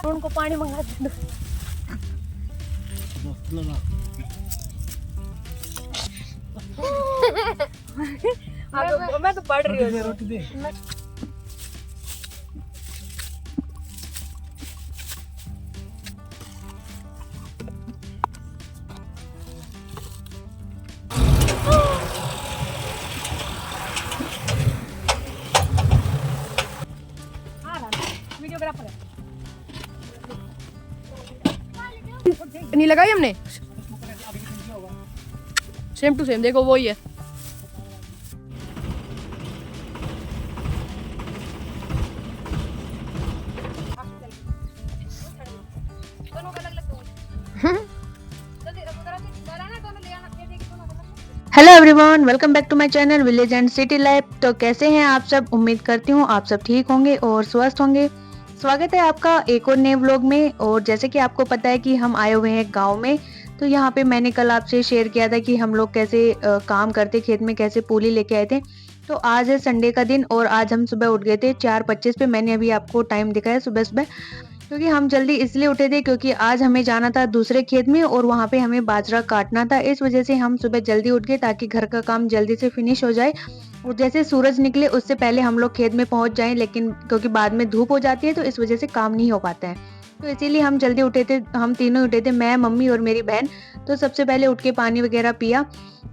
उनको पानी मंगा दे। मैं तो पढ़ रही हूँ। रोटी दे। वीडियोग्राफर है। नहीं लगाई हमने, सेम टू सेम देखो वही है। Hello everyone, welcome back to my channel village and city life. तो कैसे हैं आप सब? उम्मीद करती हूँ आप सब ठीक होंगे और स्वस्थ होंगे। स्वागत है आपका एक और नए व्लॉग में। और जैसे कि आपको पता है कि हम आए हुए हैं गांव में। तो यहाँ पे मैंने कल आपसे शेयर किया था कि हम लोग कैसे काम करते खेत में, कैसे पूली लेके आए थे। तो आज है संडे का दिन और आज हम सुबह उठ गए थे 4:25 पे। मैंने अभी आपको टाइम दिखाया सुबह सुबह, क्योंकि हम जल्दी इसलिए उठे थे क्योंकि आज हमें जाना था दूसरे खेत में और वहाँ पे हमें बाजरा काटना था। इस वजह से हम सुबह जल्दी उठ गए ताकि घर का काम जल्दी से फिनिश हो जाए और जैसे सूरज निकले उससे पहले हम लोग खेत में पहुंच जाएं। लेकिन क्योंकि बाद में धूप हो जाती है तो इस वजह से काम नहीं हो पाता है, तो इसीलिए हम जल्दी उठे थे। हम तीनों उठे थे, मैं, मम्मी और मेरी बहन। तो सबसे पहले उठ के पानी वगैरह पिया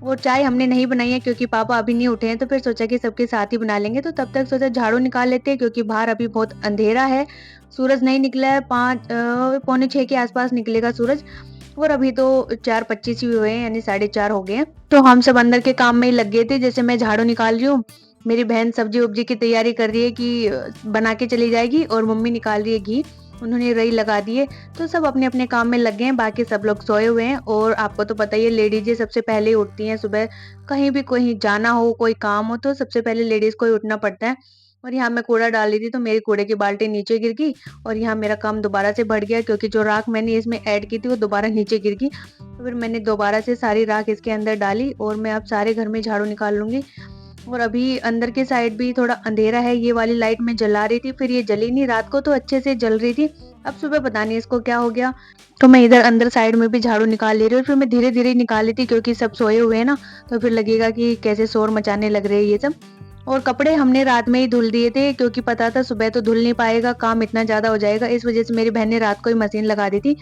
और चाय हमने नहीं बनाई है क्योंकि पापा अभी नहीं उठे हैं। तो फिर सोचा कि सबके साथ ही बना लेंगे। तो तब तक सोचा झाड़ू निकाल लेते हैं क्योंकि बाहर अभी बहुत अंधेरा है, सूरज नहीं निकला है। 5:45 के आसपास निकलेगा सूरज और अभी तो 4:25 ही हुए हैं, यानी 4:30 हो गए हैं। तो हम सब अंदर के काम में ही लग गए थे। जैसे मैं झाड़ू निकाल रही हूँ, मेरी बहन सब्जी उब्जी की तैयारी कर रही है कि बना के चली जाएगी, और मम्मी निकाल रही है घी, उन्होंने रई लगा दी है। तो सब अपने अपने काम में लग गए हैं, बाकी सब लोग सोए हुए हैं। और आपको तो पता ही है, लेडीजें सबसे पहले उठती हैं सुबह। कहीं भी कहीं जाना हो, कोई काम हो, तो सबसे पहले लेडीज को ही उठना पड़ता है। और यहाँ मैं कूड़ा डाल रही थी तो मेरी कूड़े की बाल्टी नीचे गिर गई और यहाँ मेरा काम दोबारा से बढ़ गया क्योंकि जो राख मैंने इसमें ऐड की थी वो दोबारा नीचे गिर गई। तो फिर मैंने दोबारा से सारी राख इसके अंदर डाली और मैं अब सारे घर में झाड़ू निकाल लूंगी। और अभी अंदर के साइड भी थोड़ा अंधेरा है, ये वाली लाइट मैं जला रही थी, फिर ये जली नहीं। रात को तो अच्छे से जल रही थी, अब सुबह पता नहीं इसको क्या हो गया। तो मैं इधर अंदर साइड में भी झाड़ू निकाल ले रही हूँ। फिर मैं धीरे धीरे निकाल ली थी क्योंकि सब सोए हुए हैं ना, तो फिर लगेगा कि कैसे शोर मचाने लग रहे हैं ये सब। और कपड़े हमने रात में ही धुल दिए थे क्योंकि पता था सुबह तो धुल नहीं पाएगा, काम इतना ज्यादा हो जाएगा। इस वजह से मेरी बहन ने रात को ही मशीन लगा दी थी।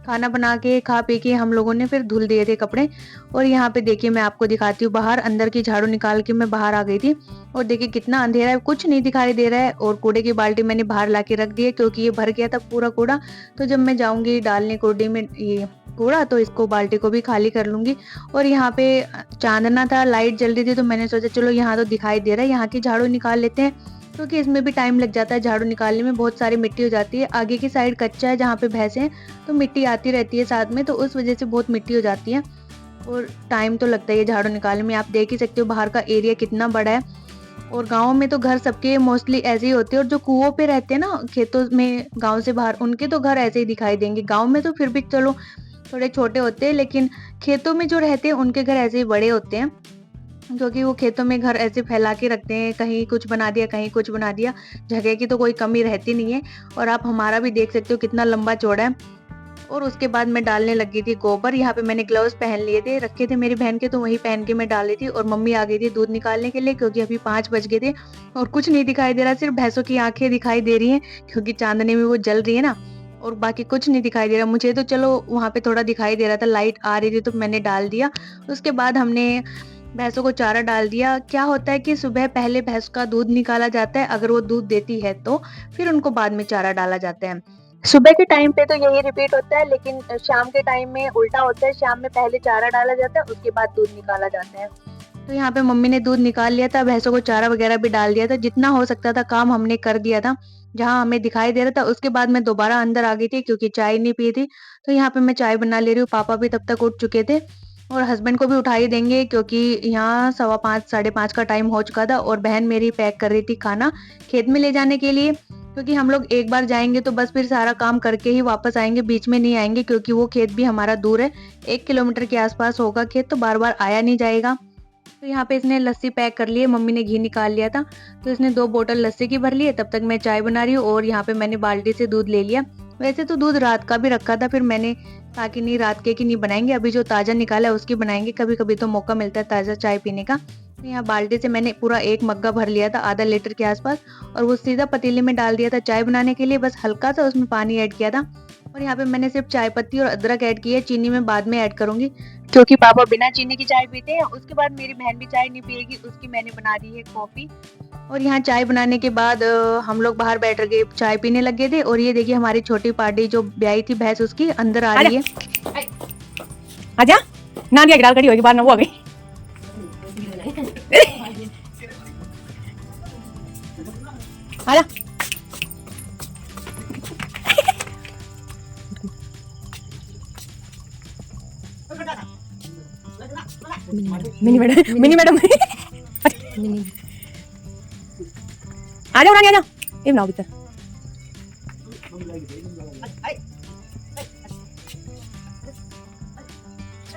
खाना बना के खा पी के हम लोगों ने फिर धुल दिए थे कपड़े। और यहाँ पे देखिए मैं आपको दिखाती हूँ, बाहर अंदर की झाड़ू निकाल के मैं बाहर आ गई थी और देखिए कितना अंधेरा है, कुछ नहीं दिखाई दे रहा है। और कूड़े की बाल्टी मैंने बाहर ला के रख दी है क्योंकि ये भर गया था पूरा कूड़ा। तो जब मैं जाऊंगी डालने कूड़े में ये कूड़ा तो इसको बाल्टी को भी खाली कर लूंगी। और यहाँ पे चांदना था, लाइट जल रही थी, तो मैंने सोचा चलो यहाँ तो दिखाई दे रहा है, यहाँ की झाड़ू निकाल लेते हैं क्योंकि इसमें भी टाइम लग जाता है झाड़ू निकालने में, बहुत सारी मिट्टी हो जाती है। आगे की साइड कच्चा है जहाँ पे भैंसे हैं तो मिट्टी आती रहती है साथ में, तो उस वजह से बहुत मिट्टी हो जाती है और टाइम तो लगता है झाड़ू निकालने में। आप देख ही सकते हो बाहर का एरिया कितना बड़ा है। और गाँव में तो घर सबके मोस्टली ऐसे ही होते हैं, और जो कुओं पे रहते हैं ना खेतों में गाँव से बाहर, उनके तो घर ऐसे ही दिखाई देंगे। गाँव में तो फिर भी चलो थोड़े छोटे होते हैं, लेकिन खेतों में जो रहते हैं उनके घर ऐसे ही बड़े होते हैं क्योंकि वो खेतों में घर ऐसे फैला के रखते हैं, कहीं कुछ बना दिया कहीं कुछ बना दिया, जगह की तो कोई कमी रहती नहीं है। और आप हमारा भी देख सकते हो कितना लंबा चौड़ा है। और उसके बाद मैं डालने लगी थी गोबर। यहाँ पे मैंने ग्लव्स पहन लिए थे, रखे थे मेरी बहन के, तो वही पहन के मैं डाल रही थी। और मम्मी आ गई थी दूध निकालने के लिए क्योंकि अभी 5 बज गए थे और कुछ नहीं दिखाई दे रहा, सिर्फ भैंसों की आंखें दिखाई दे रही है क्योंकि चांदनी में वो जल रही है ना, और बाकी कुछ नहीं दिखाई दे रहा। मुझे तो चलो वहां पे थोड़ा दिखाई दे रहा था, लाइट आ रही थी तो मैंने डाल दिया। उसके बाद हमने भैंसों को चारा डाल दिया। क्या होता है कि सुबह पहले भैंस का दूध निकाला जाता है, अगर वो दूध देती है तो फिर उनको बाद में चारा डाला जाता है। सुबह के टाइम पे तो यही रिपीट होता है, लेकिन शाम के टाइम में उल्टा होता है, शाम में पहले चारा डाला जाता है उसके बाद दूध निकाला जाता है। तो यहाँ पे मम्मी ने दूध निकाल लिया था, भैंसों को चारा वगैरह भी डाल दिया था, जितना हो सकता था काम हमने कर दिया था जहाँ हमें दिखाई दे रहा था। उसके बाद मैं दोबारा अंदर आ गई थी क्योंकि चाय नहीं पी थी, तो यहाँ पे मैं चाय बना ले रही हूँ। पापा भी तब तक उठ चुके थे और हस्बैंड को भी उठा ही देंगे क्योंकि यहाँ 5:15 5:30 का टाइम हो चुका था। और बहन मेरी पैक कर रही थी खाना खेत में ले जाने के लिए, क्योंकि हम लोग एक बार जाएंगे तो बस फिर सारा काम करके ही वापस आएंगे, बीच में नहीं आएंगे क्योंकि वो खेत भी हमारा दूर है, 1 किलोमीटर के आसपास होगा खेत, तो बार बार आया नहीं जाएगा। तो यहाँ पे इसने लस्सी पैक कर ली है, मम्मी ने घी निकाल लिया था तो इसने 2 बोतल लस्सी की भर ली है। तब तक मैं चाय बना रही हूँ और यहाँ पे मैंने बाल्टी से दूध ले लिया। वैसे तो दूध रात का भी रखा था, फिर मैंने कहा कि नहीं रात के की नहीं बनाएंगे, अभी जो ताज़ा निकाला है उसकी बनाएंगे। कभी कभी तो मौका मिलता है ताज़ा चाय पीने का। तो यहाँ बाल्टी से मैंने पूरा एक मग्गा भर लिया था, आधा लीटर के आसपास, और वो सीधा पतीले में डाल दिया था चाय बनाने के लिए। बस हल्का सा उसमें पानी ऐड किया था, और यहाँ पे मैंने सिर्फ चाय पत्ती और अदरक ऐड की है। चीनी में बाद में ऐड करूंगी, क्योंकि पापा बिना चीनी की चाय पीते हैं। उसके बाद मेरी बहन भी चाय नहीं पिएगी, उसकी मैंने बना दी है कॉफी। और यहाँ चाय बनाने के बाद हम लोग बाहर बैठ गए, चाय पीने लग गए थे। और ये देखिए हमारी छोटी पार्टी जो ब्याई थी भैंस, उसकी अंदर आ रही है। आजा नानी की दाल कड़ी होगी, बाहर ना वो आ गई। आजा मिनी मैडम आ जाओ रानी आ जाओ, ये बनाओ भीतर।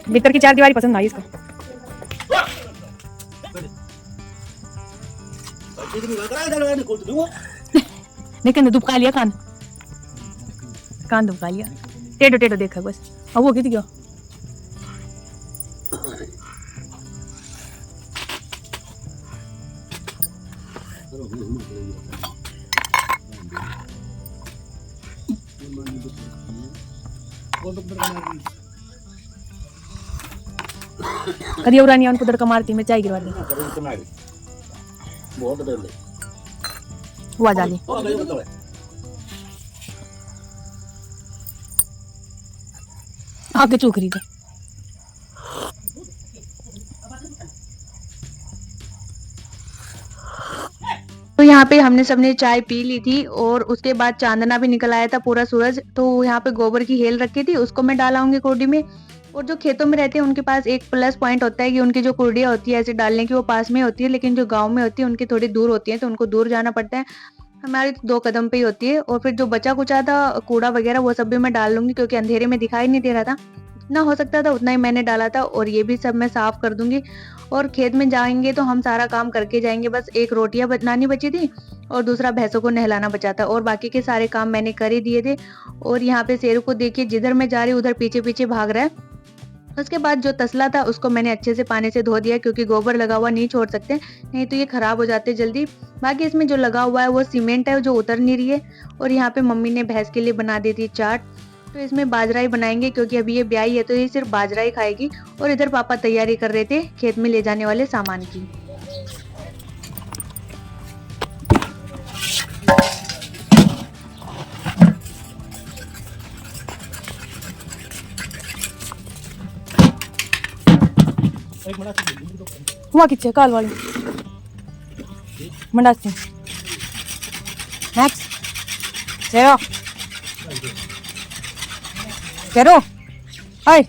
भीतर की चार दीवारी पसंद आई इसको। लेकिन दुबका लिया कान दुबका लिया, टेढ़ो टेढ़ो देखा बस। अब वो कित गया करिए उरानी उनको दड़का मारती मैं चाय गिरवा दी। वो आ जाली आगे चूक रही थी। तो यहाँ पे हमने सबने चाय पी ली थी, और उसके बाद चांदना भी निकल आया था, पूरा सूरज। तो यहाँ पे गोबर की हेल रखी थी, उसको मैं डालाऊंगी कुर्डी में। और जो खेतों में रहते हैं उनके पास एक प्लस पॉइंट होता है कि उनकी जो कुर्डियाँ होती है ऐसे डालने की वो पास में होती है, लेकिन जो गाँव में होती है उनकी थोड़ी दूर होती है, तो उनको दूर जाना पड़ता है। हमारी तो 2 कदम पे ही होती है। और फिर जो बचा कुचा था कूड़ा वगैरह वो सब भी मैं डाल लूंगी, क्योंकि अंधेरे में दिखाई नहीं दे रहा था। जितना हो सकता था उतना ही मैंने डाला था, और ये भी सब मैं साफ कर दूंगी। और खेत में जाएंगे तो हम सारा काम करके जाएंगे। बस एक रोटियां बनानी बची थी, और दूसरा भैंसों को नहलाना बचा था, और बाकी के सारे काम मैंने कर ही दिए थे। और यहाँ पे शेरू को देखिए, जिधर मैं जा रही हूँ उधर पीछे पीछे भाग रहा है। उसके बाद जो तसला था उसको मैंने अच्छे से पानी से धो दिया, क्योंकि गोबर लगा हुआ नहीं छोड़ सकते, नहीं तो ये खराब हो जाते जल्दी। बाकी इसमें जो लगा हुआ है वो सीमेंट है जो उतर नहीं रही है। और यहाँ पे मम्मी ने भैंस के लिए बना दी थी चाट। तो इसमें बाजरा ही बनाएंगे, क्योंकि अभी ये ब्याई है तो ये सिर्फ बाजरा ही खाएगी। और इधर पापा तैयारी कर रहे थे खेत में ले जाने वाले सामान की। हुआ किच्छे काल वाली मंडासी मैक्स चलो चलो हाय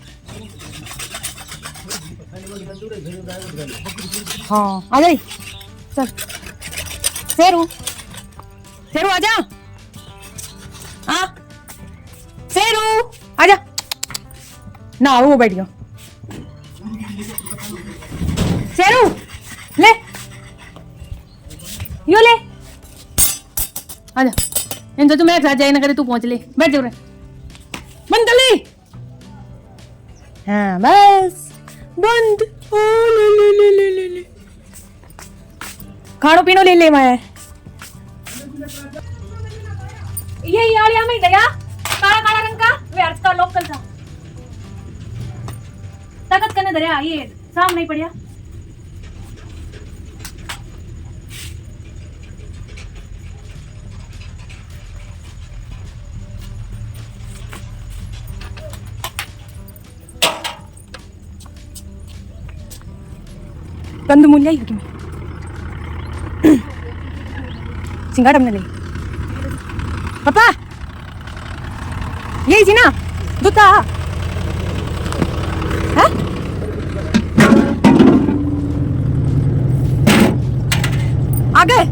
हाँ आ जाई चल शेरू शेरू आजा हाँ शेरू आजा ना वो बैठ गया शेरू ले यो ले आजा इन तो मैं एक साथ जाए ना करे तू पहुंच ले बैठ जाओ रे बंद कर ले हाँ बस बंद ओ ले खानो पीनो ले ले मैं ये यार में दया काला काला रंग का वे अर्थ का लोकल था ताकत करने दरिया ये साम नहीं पड़िया कंद मूल्य ही में सिंगाड़ा हमने ले पापा यही थी ना दूता हाँ आ गए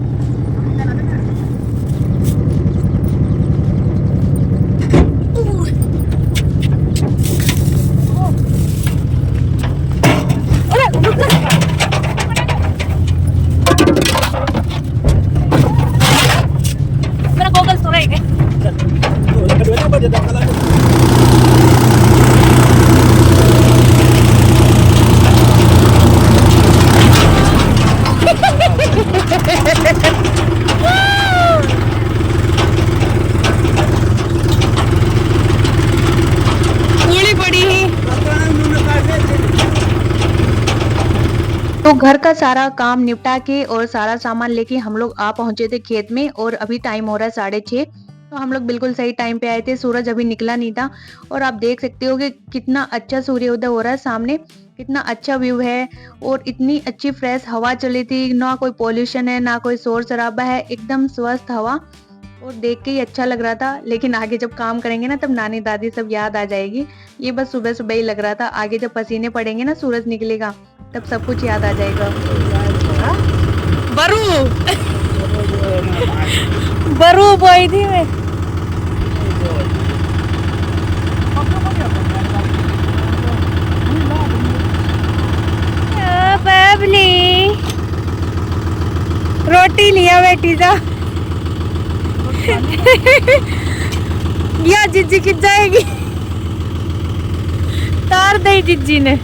घर का सारा काम निपटा के और सारा सामान लेके हम लोग आ पहुंचे थे खेत में और अभी टाइम हो रहा है 6:30। तो हम लोग बिल्कुल सही टाइम पे आए थे, सूरज अभी निकला नहीं था और आप देख सकते हो कि कितना अच्छा सूर्योदय हो रहा है सामने, कितना अच्छा व्यू है और इतनी अच्छी फ्रेश हवा चली थी, ना कोई पॉल्यूशन है ना कोई शोर शराबा है, एकदम स्वस्थ हवा और देख के ही अच्छा लग रहा था। लेकिन आगे जब काम करेंगे ना तब नानी दादी सब याद आ जाएगी। ये बस सुबह सुबह ही लग रहा था, आगे जब पसीने पड़ेंगे ना सूरज निकलेगा तब सब कुछ याद आ जाएगा। बरू बरू बोई थी मैं। बबली रोटी लिया बेटी जा या जिज्जी कित जाएगी तार दे जिज्जी ने।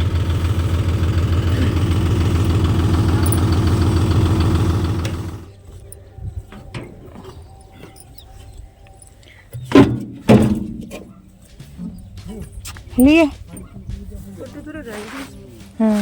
लिए हाँ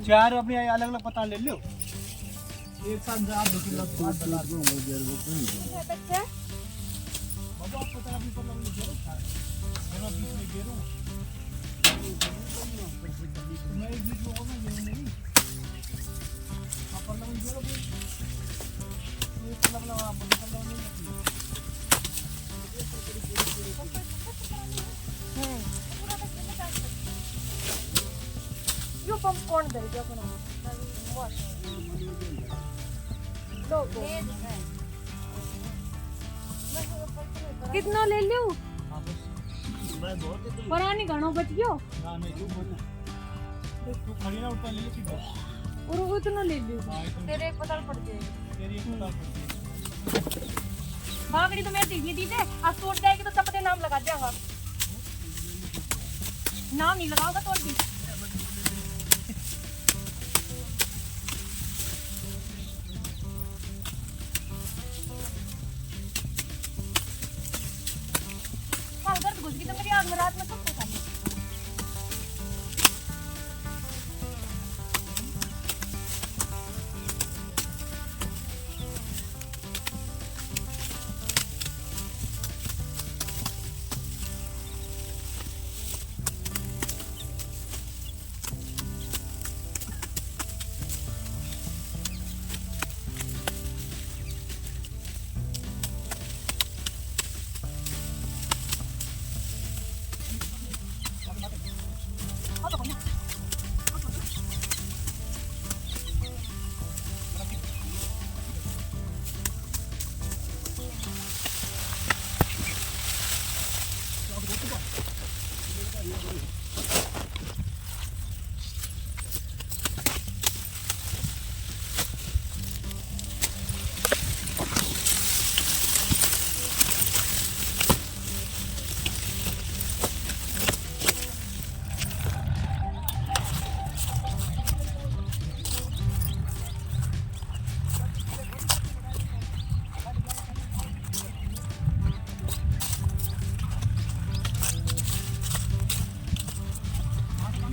चार अपने अलग अलग पता ले लो, एक साथ आप कौन दे कितना ले लो पुरानी घणो बच गयो तू खड़ी ना उठा ले ले सीधा और वो इतना ले लो तेरे एक पता पड़ जाएगा तेरी एक पता पड़ती है। भागड़ी तो मेरी दीदी दी थे, आज टूट जाएगी तो सबके नाम लगा देगा। नाम नहीं लगाओगा तो भी कल घर घुस गई तो मेरी आग में रात में सबको खा लिया।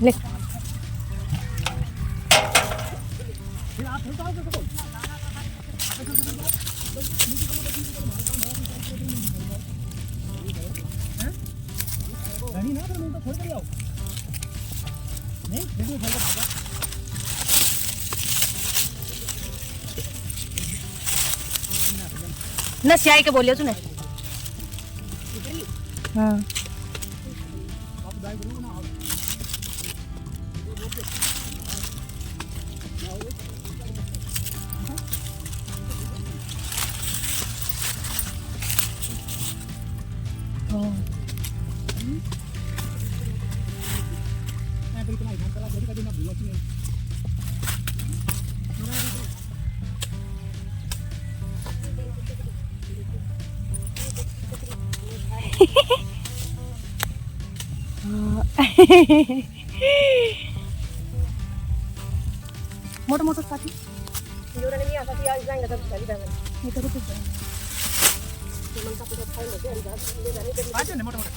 ले ना स्याही के बोलियो तूने। हाँ मोटो मोटो साथी ये तो कुछ नहीं। आते ना मोटा मोटा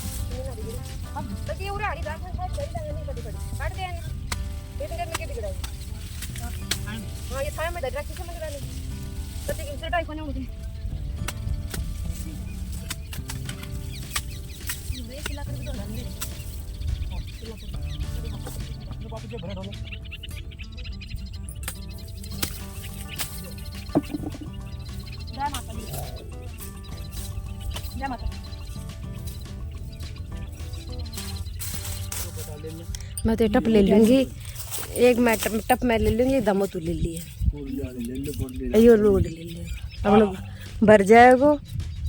वापस जो भरा डालो जय माता दी। जय माता दी। मैं तो टप ले लूंगी एक, मैं टप मैं ले लूंगी, दमो तू ले लिए अयो रोड ले ले अपना भर जाएगा।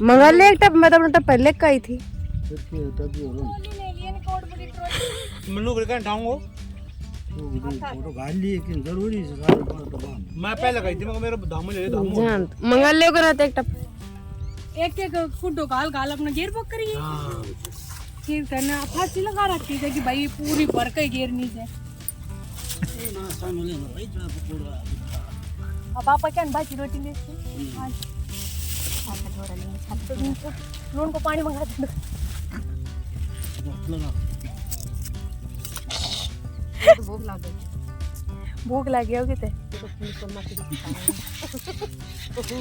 मंगा ले एक टप, मैं तो अपना टप पहले का ही थी। मन्नू कर के ढाऊंगा फोटो गाल लिए कि जरूरी है सारा तो मैं पहले गई थी मगर मेरा दाम ले दाम जान मंगा ले को रहता एक टप। एक फुटो गाल गाल अपना गेयर बुक करिए। फिर करना फांसी लगा रखी है कि भाई पूरी भर के गेयर नीचे। अब पापा क्या भाई रोटी ले नून को पानी मंगा दो। भूख लग गया होगी ते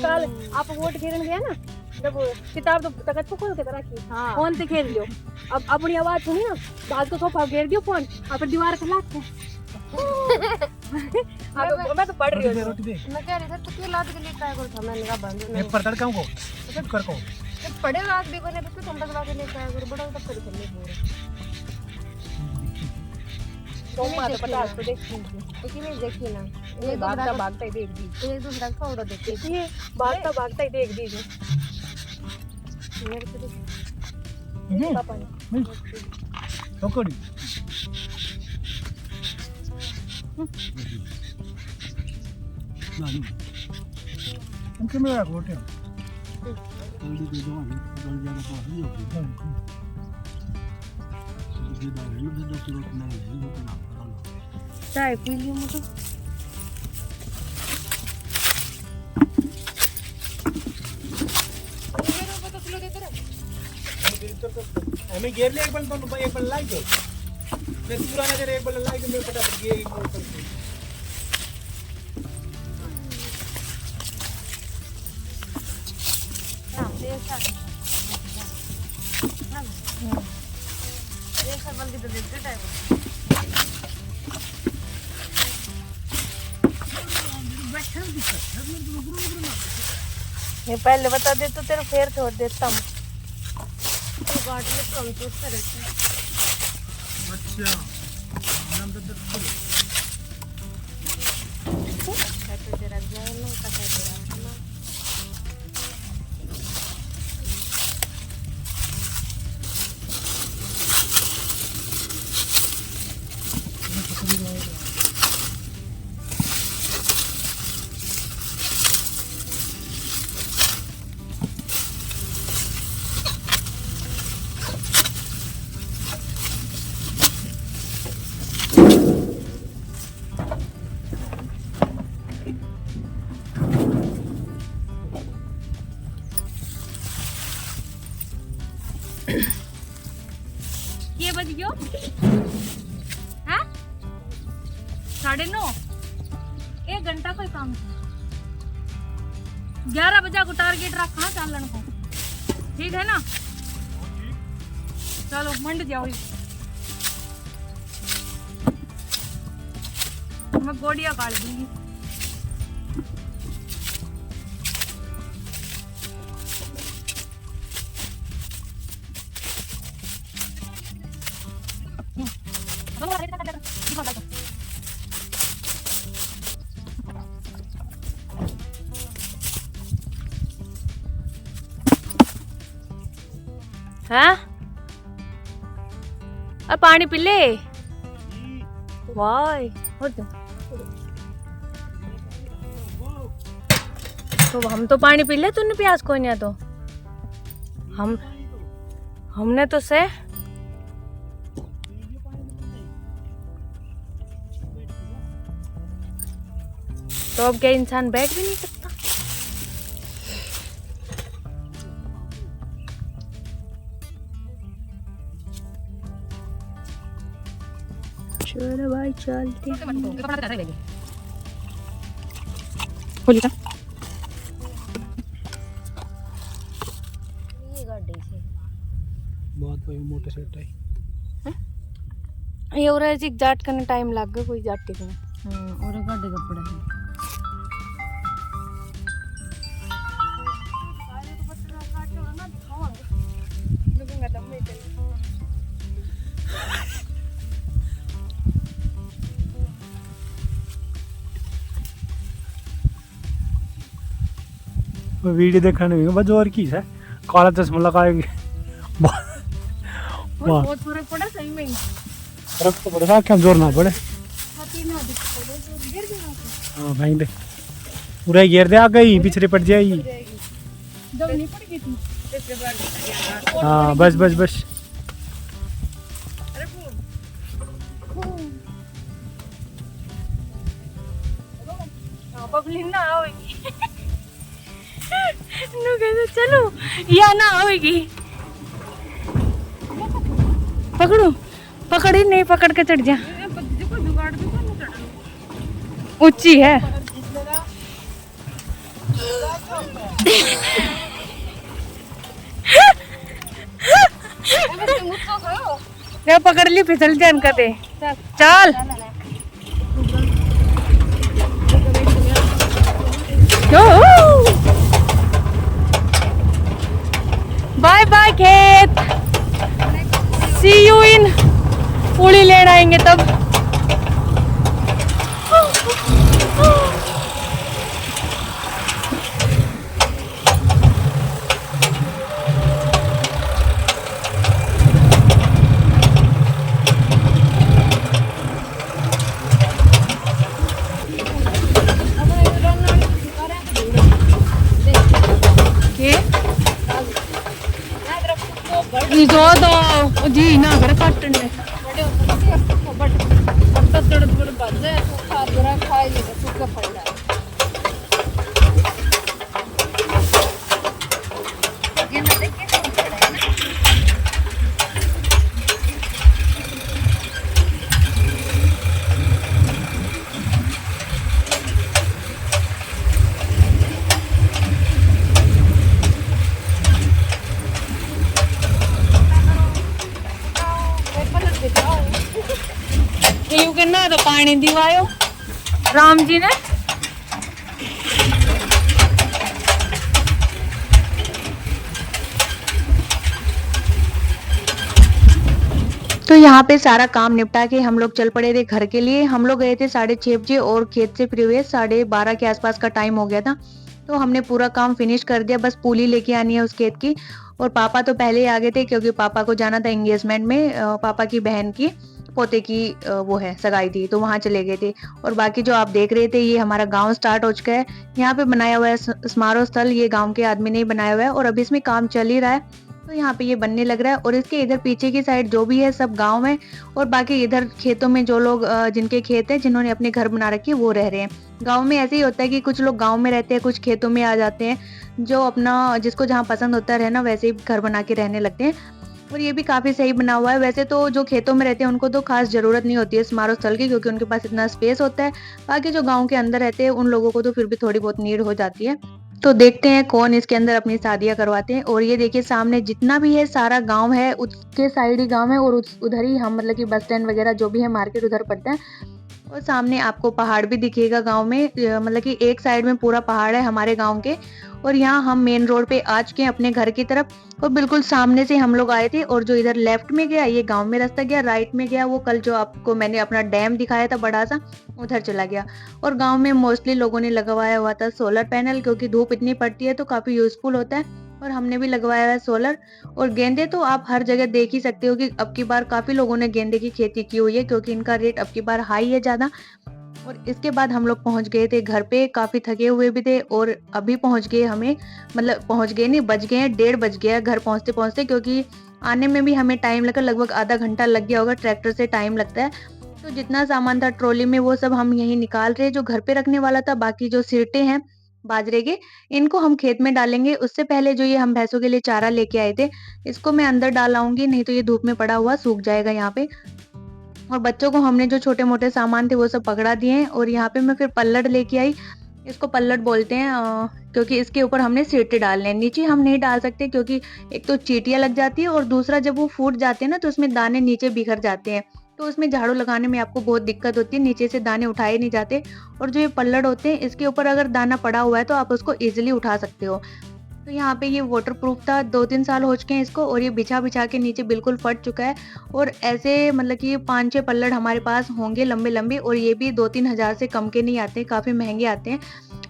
कल आप वोट खेलने गया ना, जब किताब तो तकत को खोल के रखी फोन से खेल लियो। अब अपनी आवाज सुनी ना, बात को सोफा घेर दियो फोन और फिर दीवार पे लात मैं तो पढ़ रही हूँ। रोटी दे मैं कह रही थी तू क्यों लाद के लिए ट्राई कर था, मैंने कहा बंद एक पर तड़का को सब कर को पड़े रात भी कोने पे तुम बदला के लिए ट्राई कर बड़ा तब कर ले पूरा तो मां तो पता तो देख लेकिन नहीं देखी ना ये भागता ही देख दी। एक दूसरा का ऑर्डर देते ये भागता ही देख दी मेरे को पापा ने। पकड़ी ना उनके में रोटी जल्दी दे दो जल्दी जाना पास नहीं होगी ये दाल में दो किलो नहीं है वो ना चाय पी लियो मुझे हमें घेर ले एक बल लाइक है मैं पूरा नजर एक बल लाइक मेरे फटाफट ये एक बल करके बल्कि तो देखते टाइम ये पहले बता दे तो तेरे फेर छोड़ देता हूँ। तो गार्ड में कम तो करे अच्छा नाम तो तो जरा जाए ना कटा जरा ना ये बज गयो हैं 9:30 1 घंटा कोई काम 11 बजे को टारगेट रखा चालन को, ठीक है ना? चलो मंड जाओ। मैं गोड़िया काट दूंगी। हाँ अब पानी पी ले वाई तो हम तो पानी पी ले, तूने प्यास कोई नहीं तो हमने तो से तो अब क्या इंसान बैठ भी नहीं सकता। चलो भाई चलते हैं। बहुत कोई मोटर सेट है ये और ऐसी जाट करने टाइम लग गया कोई जाट के और गाड़ी कपड़ा है। वीडियो देखने में बस और की है काला चश्मा लगाएंगे बहुत फर्क पड़ा सही में। फर्क तो पड़ेगा क्या जोर ना पड़े। हाँ भाई दे पूरा गिर दे आ गई पिछड़े पड़ जाएगी। जब नहीं पड़ गई थी हाँ बस बस बस पब्लिक ना आवेगी नु कैसे चलो या ना आवेगी। पकड़ो पकड़ी नहीं पकड़ के चढ़ जा ऊंची है। मैं पकड़ ली फिसल जान का दे चल बाय बाय खेत सी यू इन पूरी लेने आएंगे तब। जो दो जी ना कर काटने ना तो पानी दिवायो राम जी ने। तो यहाँ पे सारा काम निपटा के हम लोग चल पड़े थे घर के लिए। हम लोग गए थे 6:30 बजे और खेत से फ्री हुए 12:30 के आसपास का टाइम हो गया था। तो हमने पूरा काम फिनिश कर दिया, बस पूली लेके आनी है उस खेत की। और पापा तो पहले ही आ गए थे क्योंकि पापा को जाना था एंगेजमेंट में, पापा की बहन की पोते की वो है सगाई थी, तो वहां चले गए थे। और बाकी जो आप देख रहे थे ये हमारा गांव स्टार्ट हो चुका है। यहाँ पे बनाया हुआ है समारोह स्थल, ये गांव के आदमी ने ही बनाया हुआ है और अभी इसमें काम चल ही रहा है। तो यहाँ पे ये बनने लग रहा है और इसके इधर पीछे की साइड जो भी है सब गांव है और बाकी इधर खेतों में जो लोग जिनके खेत है जिन्होंने अपने घर बना रखे वो रह रहे हैं। गांव में ऐसे ही होता है कि कुछ लोग गांव में रहते हैं, कुछ खेतों में आ जाते हैं, जो अपना जिसको जहाँ पसंद होता है रहना वैसे ही घर बना के रहने लगते हैं। और ये भी काफी सही बना हुआ है। वैसे तो जो खेतों में रहते हैं उनको तो खास जरूरत नहीं होती है समारोह स्थल की, क्योंकि उनके पास इतना स्पेस होता है। बाकी जो गांव के अंदर रहते हैं उन लोगों को तो फिर भी थोड़ी बहुत नीड हो जाती है। तो देखते हैं कौन इसके अंदर अपनी शादियां करवाते हैं। और ये देखिए सामने जितना भी है सारा गांव है, उसके साइड ही गांव है और उधर ही हम मतलब कि बस स्टैंड वगैरह जो भी है मार्केट उधर पड़ता है। और सामने आपको पहाड़ भी दिखेगा गांव में, मतलब कि एक साइड में पूरा पहाड़ है हमारे गांव के। और यहाँ हम मेन रोड पे आ चुके हैं अपने घर की तरफ और बिल्कुल सामने से हम लोग आए थे। और जो इधर लेफ्ट में गया ये गांव में रास्ता गया, राइट में गया वो कल जो आपको मैंने अपना डैम दिखाया था बड़ा सा, उधर चला गया। और गांव में मोस्टली लोगों ने लगवाया हुआ था सोलर पैनल, क्योंकि धूप इतनी पड़ती है तो काफी यूजफुल होता है। और हमने भी लगवाया हुआ है सोलर। और गेंदे तो आप हर जगह देख ही सकते हो कि अब की बार काफी लोगों ने गेंदे की खेती की हुई है, क्योंकि इनका रेट अब की बार हाई है ज्यादा। और इसके बाद हम लोग पहुंच गए थे घर पे, काफी थके हुए भी थे और अभी पहुंच गए हमें, मतलब पहुंच गए नहीं, बज गए हैं 1:30 बज गया घर पहुंचते पहुंचते, क्योंकि आने में भी हमें टाइम लगा, लगभग आधा घंटा लग गया होगा, ट्रैक्टर से टाइम लगता है। तो जितना सामान था ट्रॉली में वो सब हम यहीं निकाल रहे हैं, जो घर पे रखने वाला था। बाकी जो सिरटे हैं बाजरे के, इनको हम खेत में डालेंगे। उससे पहले जो ये हम भैंसों के लिए चारा लेके आए थे, इसको मैं अंदर डाल आऊँगी, नहीं तो ये धूप में पड़ा हुआ सूख जाएगा यहाँ पे। और बच्चों को हमने जो छोटे-मोटे सामान थे वो सब पकड़ा दिए हैं और यहाँ पे मैं फिर पल्लड़ लेके आई। इसको पल्लड़ बोलते हैं क्योंकि इसके ऊपर हमने सिरटे डालने हैं। नीचे हम नहीं डाल सकते क्योंकि एक तो चींटियाँ लग जाती है और दूसरा जब वो फूट जाते हैं ना तो उसमें दाने नीचे बिखर जाते हैं। तो उसमें झाड़ू लगाने में आपको बहुत दिक्कत होती है, नीचे से दाने उठाए नहीं जाते। और जो ये पल्लड़ होते हैं इसके ऊपर अगर दाना पड़ा हुआ है तो आप उसको ईज़िली उठा सकते हो। तो यहाँ पे ये वाटरप्रूफ था, 2-3 साल हो चुके हैं इसको और ये बिछा-बिछा के नीचे बिल्कुल फट चुका है। और ऐसे मतलब कि 5-6 पल्लड़ हमारे पास होंगे लंबे-लंबे और ये भी 2-3 हज़ार से कम के नहीं आते, काफ़ी महँगे आते हैं।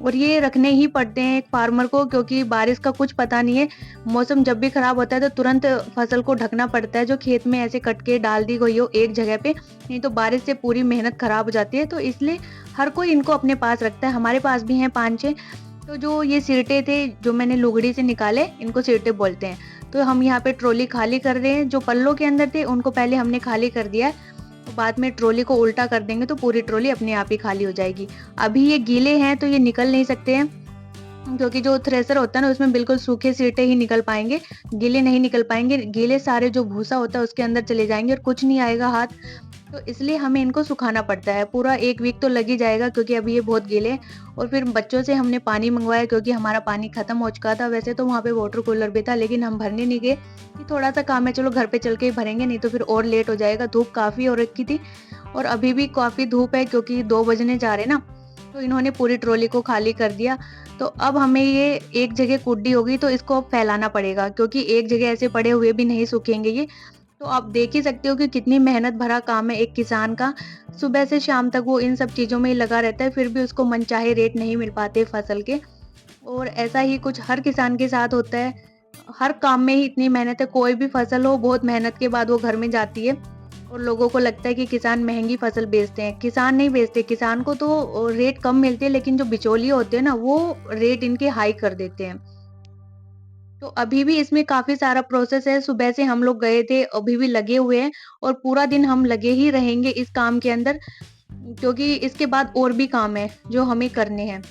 और ये रखने ही पड़ते हैं एक फार्मर को क्योंकि बारिश का कुछ पता नहीं है। मौसम जब भी खराब होता है तो तुरंत फसल को ढकना पड़ता है, जो खेत में ऐसे कट के डाल दी गई हो एक जगह पे, नहीं तो बारिश से पूरी मेहनत खराब हो जाती है। तो इसलिए हर कोई इनको अपने पास रखता है, हमारे पास भी हैं 5-6। तो जो ये सिरटे थे जो मैंने लुगड़ी से निकाले, इनको सिरटे बोलते हैं। तो हम यहाँ पे ट्रॉली खाली कर रहे हैं, जो पल्लों के अंदर थे उनको पहले हमने खाली कर दिया है। तो बाद में ट्रॉली को उल्टा कर देंगे तो पूरी ट्रॉली अपने आप ही खाली हो जाएगी। अभी ये गीले हैं तो ये निकल नहीं सकते हैं क्योंकि जो थ्रेसर होता है ना उसमें बिल्कुल सूखे सिरटे ही निकल पाएंगे, गीले नहीं निकल पाएंगे। गीले सारे जो भूसा होता है उसके अंदर चले जाएंगे और कुछ नहीं आएगा हाथ। तो इसलिए हमें इनको सुखाना पड़ता है, पूरा 1 वीक तो लग ही जाएगा क्योंकि अभी ये बहुत गीले हैं। और फिर बच्चों से हमने पानी मंगवाया क्योंकि हमारा पानी खत्म हो चुका था। वैसे तो वहाँ पे वाटर कूलर भी था लेकिन हम भरने नहीं गए कि थोड़ा सा काम है, चलो घर पे चल के ही भरेंगे, नहीं तो फिर और लेट हो जाएगा। धूप काफ़ी हो रखी थी और अभी भी काफ़ी धूप है क्योंकि 2 बजने जा रहे हैं ना। तो इन्होंने पूरी ट्रॉली को खाली कर दिया। तो अब हमें ये एक जगह कुड्डी होगी तो इसको अब फैलाना पड़ेगा क्योंकि एक जगह ऐसे पड़े हुए भी नहीं सूखेंगे ये। तो आप देख ही सकते हो कि कितनी मेहनत भरा काम है एक किसान का। सुबह से शाम तक वो इन सब चीज़ों में ही लगा रहता है, फिर भी उसको मनचाहे रेट नहीं मिल पाते फसल के। और ऐसा ही कुछ हर किसान के साथ होता है। हर काम में ही इतनी मेहनत है, कोई भी फसल हो बहुत मेहनत के बाद वो घर में जाती है। और लोगों को लगता है कि किसान महँगी फसल बेचते हैं, किसान नहीं बेचते, किसान को तो रेट कम मिलते हैं लेकिन जो बिचौलिए होते हैं ना वो रेट इनके हाई कर देते हैं। तो अभी भी इसमें काफ़ी सारा प्रोसेस है, सुबह से हम लोग गए थे, अभी भी लगे हुए हैं और पूरा दिन हम लगे ही रहेंगे इस काम के अंदर क्योंकि इसके बाद और भी काम है जो हमें करने हैं।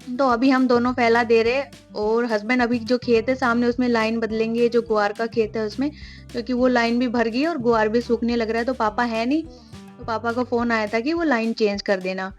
तो अभी हम दोनों फैला दे रहे हैं और हस्बैंड अभी जो खेत है सामने उसमें लाइन बदलेंगे, जो ग्वार का खेत है उसमें, क्योंकि वो लाइन भी भर गई है और ग्वार भी सूखने लग रहा है। तो पापा है नहीं, तो पापा का फ़ोन आया था कि वो लाइन चेंज कर देना।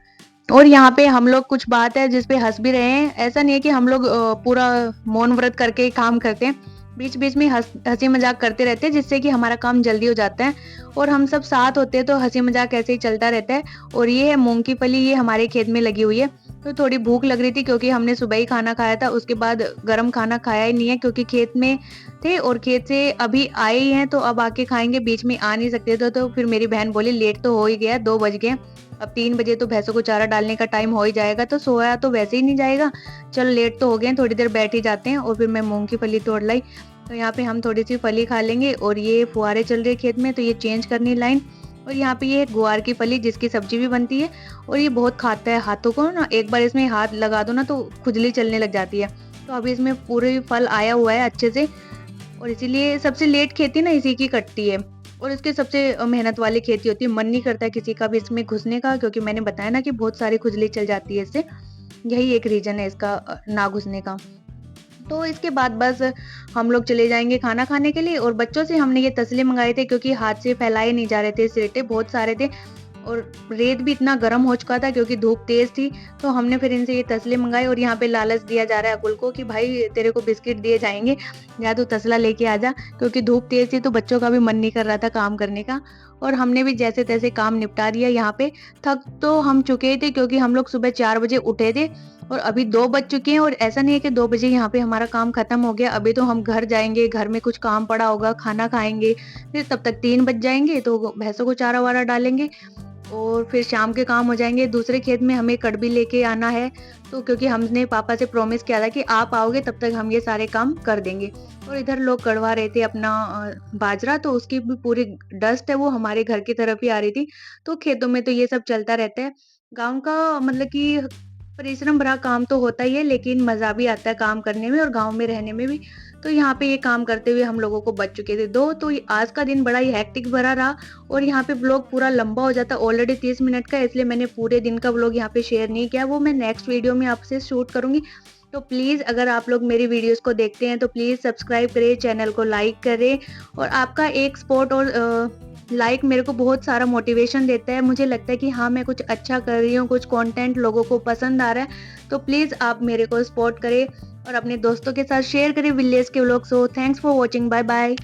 और यहाँ पे हम लोग कुछ बात है जिस पे हँस भी रहे हैं। ऐसा नहीं है कि हम लोग पूरा मौन व्रत करके ही काम करते हैं। बीच-बीच में हँसी मज़ाक करते रहते हैं जिससे कि हमारा काम जल्दी हो जाता है और हम सब साथ होते हैं तो हँसी मज़ाक ऐसे ही चलता रहता है। और ये है मूँग की फली, ये हमारे खेत में लगी हुई है। तो थोड़ी भूख लग रही थी क्योंकि हमने सुबह ही खाना खाया था, उसके बाद गरम खाना खाया ही नहीं है क्योंकि खेत में थे और खेत से अभी आए ही हैं तो अब आके खाएँगे, बीच में आ नहीं सकते थे। तो फिर मेरी बहन बोली लेट तो हो ही गया, 2 बज गए। अब 3 बजे तो भैंसों को चारा डालने का टाइम हो ही जाएगा, तो सोया तो वैसे ही नहीं जाएगा। चलो लेट तो हो गए हैं, थोड़ी देर बैठ ही जाते हैं। और फिर मैं मूँग की फली तोड़ लाई। तो यहाँ पे हम थोड़ी-सी फली खा लेंगे और ये फुहारे चल रहे हैं खेत में तो ये चेंज करनी लाइन। और यहाँ पे ये ग्वार की फली जिसकी सब्जी भी बनती है और ये बहुत खाता है हाथों को ना, एक बार इसमें हाथ लगा दो ना तो खुजली चलने लग जाती है। तो अभी इसमें पूरे फल आया हुआ है अच्छे से और इसीलिए सबसे लेट खेती ना इसी की कटती है और इसकी सबसे मेहनत वाली खेती होती है। मन नहीं करता है किसी का भी इसमें घुसने का क्योंकि मैंने बताया ना कि बहुत सारी खुजली चल जाती है इससे। यही एक रीज़न है इसका ना घुसने का। तो इसके बाद बस हम लोग चले जाएँगे खाना खाने के लिए और बच्चों से हमने ये तसले मँगाए थे क्योंकि हाथ से फैलाए नहीं जा रहे थे, सिरटे बहुत सारे थे और रेत भी इतना गर्म हो चुका था क्योंकि धूप तेज़ थी। तो हमने फिर इनसे ये तसले मँगाए और यहाँ पे लालच दिया जा रहा है अकुल को कि भाई तेरे को बिस्किट दिए जाएँगे, या तू तसला लेके आ जा, क्योंकि धूप तेज़ थी तो बच्चों का भी मन नहीं कर रहा था काम करने का। और हमने भी जैसे-तैसे काम निपटा दिया यहाँ पे। थक तो हम चुके थे क्योंकि हम लोग सुबह 4 बजे उठे थे और अभी 2 बज चुके हैं और ऐसा नहीं है कि 2 बजे यहाँ पे हमारा काम खत्म हो गया। अभी तो हम घर जाएँगे, घर में कुछ काम पड़ा होगा, खाना खाएँगे, फिर तब तक 3 बज जाएँगे तो भैंसों को चारा-वारा डालेंगे और फिर शाम के काम हो जाएँगे। दूसरे खेत में हमें कड़बी लेके आना है, तो क्योंकि हमने पापा से प्रॉमिस किया था कि आप आओगे तब तक हम ये सारे काम कर देंगे। और इधर लोग कड़वा रहे थे अपना बाजरा, तो उसकी भी पूरी डस्ट है वो हमारे घर की तरफ ही आ रही थी। तो खेतों में तो ये सब चलता रहता है। गाँव का मतलब कि परिश्रम भरा काम तो होता ही है, लेकिन मज़ा भी आता है काम करने में और गाँव में रहने में भी। तो यहाँ पे ये काम करते हुए हम लोगों को बज चुके थे 2, तो आज का दिन बड़ा ही हेक्टिक भरा रहा और यहाँ पे व्लॉग पूरा लंबा हो जाता, ऑलरेडी 30 मिनट का, इसलिए मैंने पूरे दिन का व्लॉग यहाँ पे शेयर नहीं किया, वो मैं नेक्स्ट वीडियो में आपसे शूट करूँगी। तो प्लीज़ अगर आप लोग मेरी वीडियोस को देखते हैं तो प्लीज़ सब्सक्राइब करें, चैनल को लाइक करें और आपका एक सपोर्ट और लाइक मेरे को बहुत सारा मोटिवेशन देता है। मुझे लगता है कि हाँ, मैं कुछ अच्छा कर रही हूँ, कुछ कंटेंट लोगों को पसंद आ रहा है। तो प्लीज़ आप मेरे को सपोर्ट करें और अपने दोस्तों के साथ शेयर करें विलेज के vlog. So thanks for watching, bye bye.